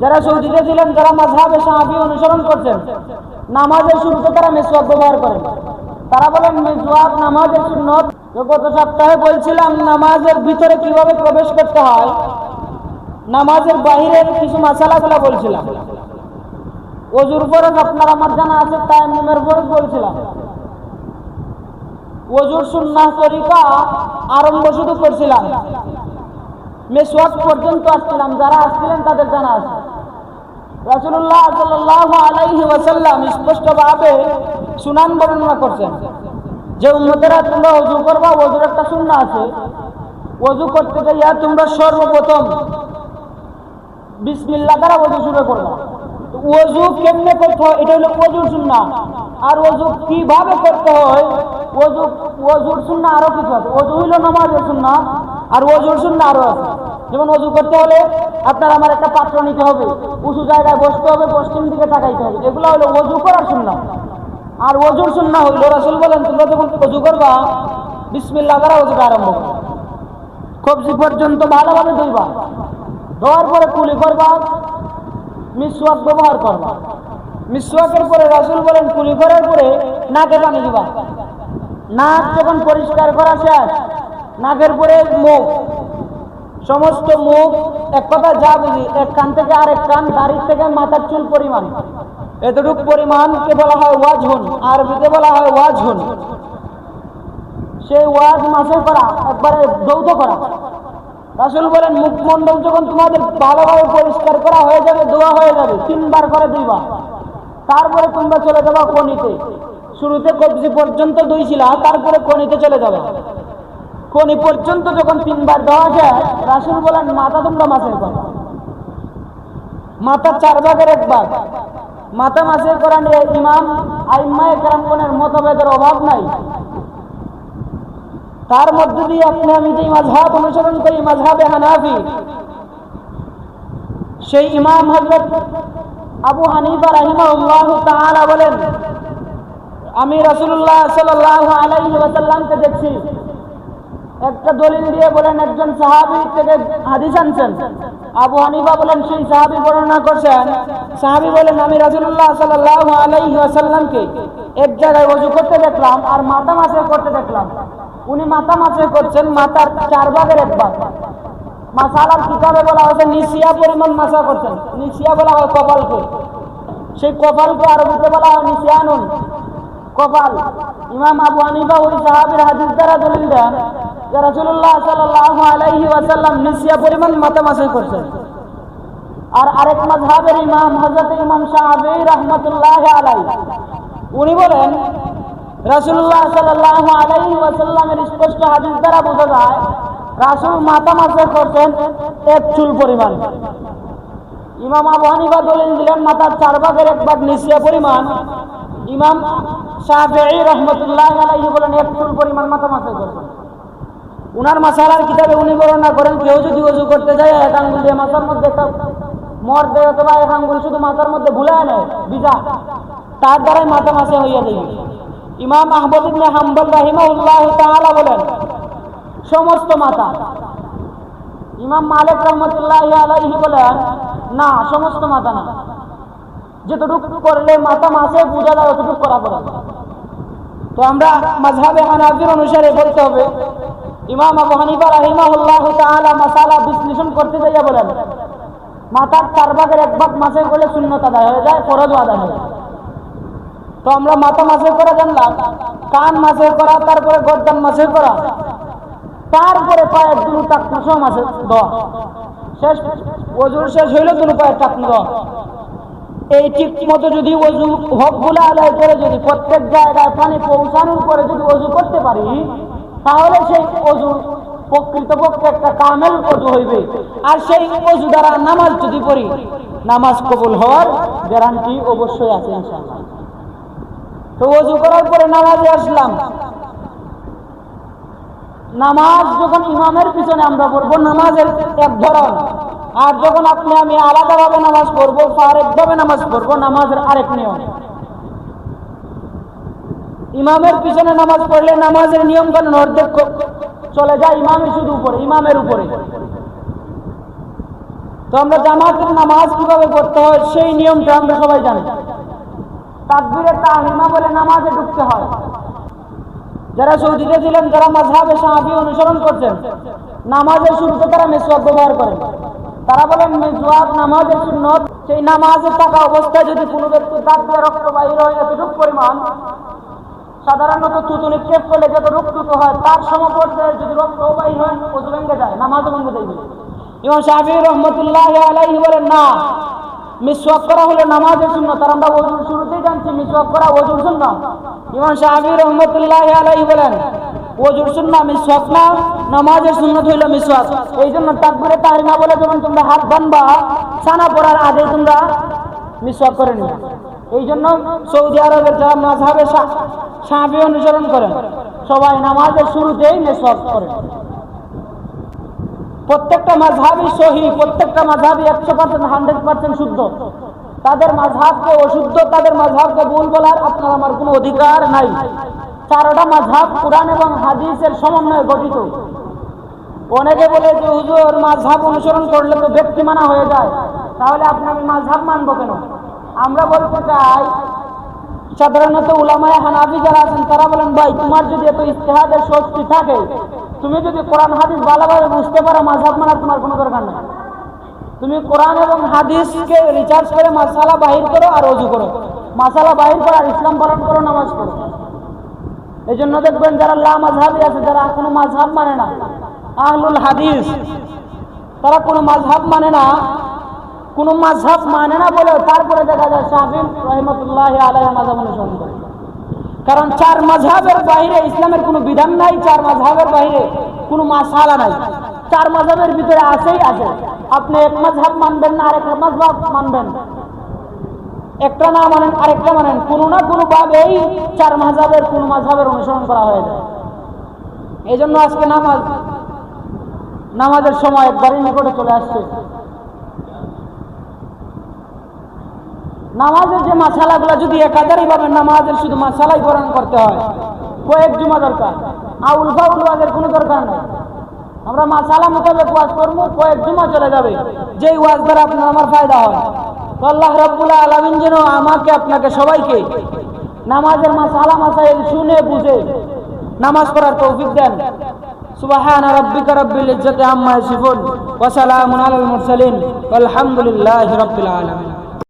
যারা সৌদিতে ছিলেন, যারা মাযহাবে শাফি অনুসরণ করছেন, নামাজের শুরুতে তারা মিসওয়াক ব্যবহার করেন। তারা বলেন মিসওয়াক নামাজের সুন্নত। গত সপ্তাহে বলছিলাম নামাজের ভিতরে কিভাবে প্রবেশ করতে হয়, নামাজের বাহিরের কিছু মাসালাগুলো বলছিলাম। ওযুর ফরজ আপনার আমার জানা আছে, তায়াম্মুমের ফরজ বলছিলাম। ওযুর সুন্নাহ তরিকা আরম্ভ শুধু করছিলাম, মিসওয়াক পর্যন্ত আসছিলাম। যারা আসছিলেন তাদের জানা আছে। রাসূলুল্লাহ সাল্লাল্লাহু আলাইহি ওয়াসাল্লাম স্পষ্টভাবে সুনান বর্ণনা করছেন যে উম্মতেরা তোমরা ওযু করবা, ওযুর একটা সুন্নাহ আছে। ওযু করতে গিয়ে তোমরা সর্বপ্রথম বিসমিল্লাহ দ্বারা ওযু শুরু করবা। ওযু কেমনে করতে হয় এটা হলো ওযুর সুন্নাহ। আর ওযু কিভাবে করতে হয়, ওযুর সুন্নাহ আরো কিছু আছে। ওযু হইল নামাজের সুন্নাহ, আর ওযুর সুন্নাহ আরো আছে। যেমন ওযু করতে হলে আপনার আমার একটা পাত্র নিতে হবে, উঁচু জায়গায় বসতে হবে, পশ্চিম দিকে তাকাইতে হবে। এগুলো হলো ওযু করার সুন্নাহ। আর ওযুর সুন্নাহ হইল রাসূল বলেন তোমরা যখন ওযু করবা বিসমিল্লাহ দ্বারা ওযুটা আরম্ভ করবা, কবজি পর্যন্ত ভালোভাবে ধুইবা, ধোয়ার পরে কুলি করবা, মিসওয়াক ব্যবহার করবা। মিসওয়াকের পরে রাসূল বলেন কুলি করার পরে নাকে পানি দিবা। নাক যখন পরিষ্কার করা শেষ, নাকের পরে মুখ, সমস্ত মুখ এক কথা যা বুঝি, এক কান থেকে আরেক কান, দাড়ির থেকে মাথার চুল পরিমাণ, এতটুকু পরিমাণকে বলা হয় ওয়াজহুন, আরবিতে বলা হয় ওয়াজহুন। সেই ওয়াজ মাসে করা, একবারে যৌথ করা। রাসূল বলেন মুখমণ্ডল যখন তোমাদের ভালোভাবে পরিষ্কার করা হয়ে যাবে, ধোয়া হয়ে যাবে, 3 বার করে ধুইবা। তারপরে তোমরা চলে যাবা কনিতে। শুরুতে কবজি পর্যন্ত ধুইছিলা, তারপরে কনিতে চলে যাবে। কনি পর্যন্ত যখন 3 বার ধোয়া যায়, রাসূল বলেন মাথা তোমরা মাসে করো। মাথা 4 ভাগের 1 ভাগ। মাথা মাসে করা নিয়ে ইমাম আইম্মায়ে কেরামগণের মতভেদের অভাব নাই। তার মধ্যে দিয়ে আপনি আমি যে মাযহাব অনুসরণ করি, মাযহাবে হানাফি, সেই ইমাম হযরত আবু হানিফা রাহিমাহুল্লাহু তাআলা বলেন আমি রাসূলুল্লাহ সাল্লাল্লাহু আলাইহি ওয়াসাল্লামকে দেখছি। একটা দলিল দিয়ে বলেন একজন সাহাবী থেকে হাদিস আনছেন। আবু হানিফা বলেন সেই সাহাবী বর্ণনা করছেন। সাহাবী বলেন আমি রাসূলুল্লাহ সাল্লাল্লাহু আলাইহি ওয়াসাল্লামকে এক জায়গায় ওযু করতে দেখলাম আর মাথা মাসে করতে দেখলাম। উনি মাথা মাসে করছেন, মাথার 4 ভাগের 1 ভাগ। মাসালার কিতাবে বলা হয়েছে নিসিয়া পরিমাণ মাসা করছেন। নিসিয়া বলা হয় কপালকে, সেই কপালকে আরবিতে বলা হয় নিসিয়ানুন, কপাল। ইমাম আবু হানিফা ওই সাহাবীর হাদিস দ্বারা দলিল দেন যে রাসূলুল্লাহ সাল্লাল্লাহু আলাইহি ওয়াসাল্লাম নিসিয়া পরিমাণ মাথা মাসে করছেন। আর আরেক মাযহাবের ইমাম হযরত ইমাম শাফিঈ রাহমাতুল্লাহি আলাইহি উনি বলেন রাসূলুল্লাহ সাল্লাল্লাহু আলাইহি ওয়াসাল্লামের স্পষ্ট হাদিস দ্বারা বোঝা যায় রাসূল মাথা মাসে করতেন 1 চুল পরিমাণ। ইমাম আবু হানিফা দলিল দিলেন মাথার 4 ভাগের 1 ভাগ নিসিয়া পরিমাণ। ইমাম শাফিঈ রাহমাতুল্লাহি আলাইহি বলেন 1 চুল পরিমাণ মাথা মাসে করতেন। উনার মাসালার কিতাবে উনি বর্ণনা করেন কেউ যদি ওযু করতে যায় এক আঙ্গুল দিয়ে মাথার মধ্যে একটা মর দেয় অথবা এক আঙ্গুল শুধু মাথার মধ্যে ভুলায় নেয় ভিজা, তার দ্বারাই মাথা মাসে হইয়া যাবে। ইমাম আহমদ ইবনে হাম্বল রাহিমাহুল্লাহু তাআলা বলেন সমস্ত মাথা। ইমাম মালিক রাহমাতুল্লাহি আলাইহি বলেন না, সমস্ত মাথা না, যতটুকু করলে মাথা মাসে বোঝা যায় ততটুকু করা পড়ে। তো আমরা মাযহাবে হানাফির অনুসারে বলতে হবে ইমাম আবু হানিফা রাহিমাহুল্লাহু তাআলা মাসালা বিশ্লেষণ করতে যাইয়া বলেন মাথার 4 ভাগের 1 ভাগ মাসে করলে সুন্নাত আদায় হয়ে যায়, ফরজও আদায় হয়ে যায়। তো আমরা মাথা মাসে করা জানলাম, কান মাসে করা, তারপরে গর্দান মাসে করা, তারপরে পায়ের দুটো টাকনু সহ মাসে দেওয়া। শেষ ওযুর শেষ হইল দুটো পায়ের টাকনু দেওয়া। এই ঠিক মতো যদি ওযু হকগুলো আদায় করে যদি প্রত্যেক জায়গায় পানি পৌঁছানোর পরে যদি ওযু করতে পারি, তাহলে সেই ওযু প্রকৃতপক্ষে একটা কামেল ওযু হইবে। আর সেই ওযু দ্বারা নামাজ যদি পড়ি, নামাজ কবুল হওয়ার গ্যারান্টি অবশ্যই আছে ইনশাআল্লাহ। তো ওযু করার পরে নামাজে আসলাম। নামাজ যখন ইমামের পিছনে আমরা পড়বো নামাজের এক ধরন, আর যখন আপনি আমি আলাদাভাবে নামাজ পড়বো, ফারেকভাবে নামাজ পড়বো, নামাজের আরেক নিয়ম। ইমামের পিছনে নামাজ পড়লে নামাজের নিয়ম কানুন অর্ধেক চলে যায় ইমামের শুধু উপরে, ইমামের উপরে। তো আমরা জামাতের নামাজ কিভাবে পড়তে হয় সেই নিয়মটা আমরা সবাই জানি। তাকবীরে তাহরিমা বলে নামাজে ঢুকতে হয়। যারা সৌদিতে ছিলেন, যারা মাযহাবে শাফি অনুসরণ করছেন, নামাজের শুরুতে তারা মিসওয়াক ব্যবহার করেন। তারা বলেন মিসওয়াক নামাজের সুন্নত। সেই নামাজে থাকা অবস্থায় যদি কোনো ব্যক্তি দাঁত দিয়ে রক্ত বাহির হয় এতটুকু পরিমাণ, সাধারণত থুতু নিক্ষেপ করলে যত রক্ত হয় তার সমপর্যায়ে যদি রক্ত বাহির হয় ওযু ভেঙে যায়, নামাজও ভেঙে যাবে। ইমাম শাফিঈ রাহমাতুল্লাহি আলাইহি বলেন না, মিসওয়াক করা হলো নামাজের সুন্নাত। আর আমরা ওযুর শুরুতেই জানছি মিসওয়াক করা ওযুর সুন্নাত। ইমাম শাফিঈ রাহমাতুল্লাহি আলাইহি বলেন ওযুর সুন্নাত মিসওয়াক না, নামাজের সুন্নাত হইল মিসওয়াক। এই জন্য তাকবীরে তাহরিমা বলে যখন তোমরা হাত বাঁধবা সানা পড়ার আগে তোমরা মিসওয়াক করে নিও। এই জন্য সৌদি আরবের যারা মাযহাবে শাফিঈ অনুসরণ করেন সবাই নামাজের শুরুতেই মিসওয়াক করেন। প্রত্যেকটা মাযহাবই সহিহ, প্রত্যেকটা মাযহাবই 100% 100% শুদ্ধ। তাদের মাযহাবকে অশুদ্ধ, তাদের মাযহাবকে ভুল বলার আপনার আমার কোনো অধিকার নাই। চারটা মাযহাব কুরআন এবং হাদিসের সমন্বয়ে গঠিত। অনেকে বলে যে হুজুর মাযহাব অনুসরণ করলে তো ব্যক্তি মানা হয়ে যায়, তাহলে আপনি আমি মাযহাব মানব কেন? আমরা বলতে চাই সাধারণত উলামায়ে হানাফি যারা আছেন তারা বলেন ভাই তোমার যদি এত ইজতিহাদের শক্তি থাকে, তুমি যদি কোরআন হাদিস ভালোভাবে বুঝতে পারো, মাযহাব মানার তোমার কোনো দরকার নেই। তুমি কোরআন এবং হাদিসকে রিসার্চ করে মাসালা বাহির করো আর ওযু করো, মাসালা বাহির করো আর ইসলাম পালন করো, নামাজ পড়ো। এই জন্য দেখবেন যারা লা মাযহাবি আছে, যারা কোনো মাযহাব মানে না, আহলুল হাদিস, তারা কোনো মাযহাব মানে না, কোনো মাযহাব মানে না বলে তারপরে দেখা যায় শাফিঈ রাহমাতুল্লাহি আলাইহি মাযহাব অনুসরণ করে। কারণ চার মাযহাবের বাইরে ইসলামের কোনো বিধান নাই, চার মাযহাবের বাইরে কোনো মাসালা নাই। চার মাযহাবের ভিতরে আছেই আছে। আপনি এক মাযহাব মানবেন না আরেকটা মাযহাব মানবেন, একটা না মানেন আরেকটা মানেন, কোনো না কোনো ভাবেই চার মাযহাবের কোনো মাযহাবের অনুসরণ করা হয়ে যায়। এই জন্য আজকে নামাজের সময় একবারই নিকটে চলে আসছে। নামাজের যে মাসালাগুলো যদি একাধারে ভাবে নামাজের শুধু মাসালাই পূরণ করতে হয়, কয়েক জুমা দরকার, আউল ফাউল ওয়াজের কোনো দরকার নেই। আমরা মাসালা মোতাবেক ওয়াজ করবো, কয়েক জুমা চলে যাবে, যেই ওয়াজ দ্বারা আপনার আমার ফায়দা হয়। তো আল্লাহ রাব্বুল আলামিন যেন আমাকে আপনাকে সবাইকে নামাজের মাসালা মাসাইল শুনে বুঝে নামাজ পড়ার তৌফিক দেন। সুবহান রাব্বিকা রাব্বিল ইজ্জাতি আম্মা ইয়াসিফুন ওয়া সালামুন আলাল মুরসালিন ওয়াল হামদুলিল্লাহি রাব্বিল আলামিন।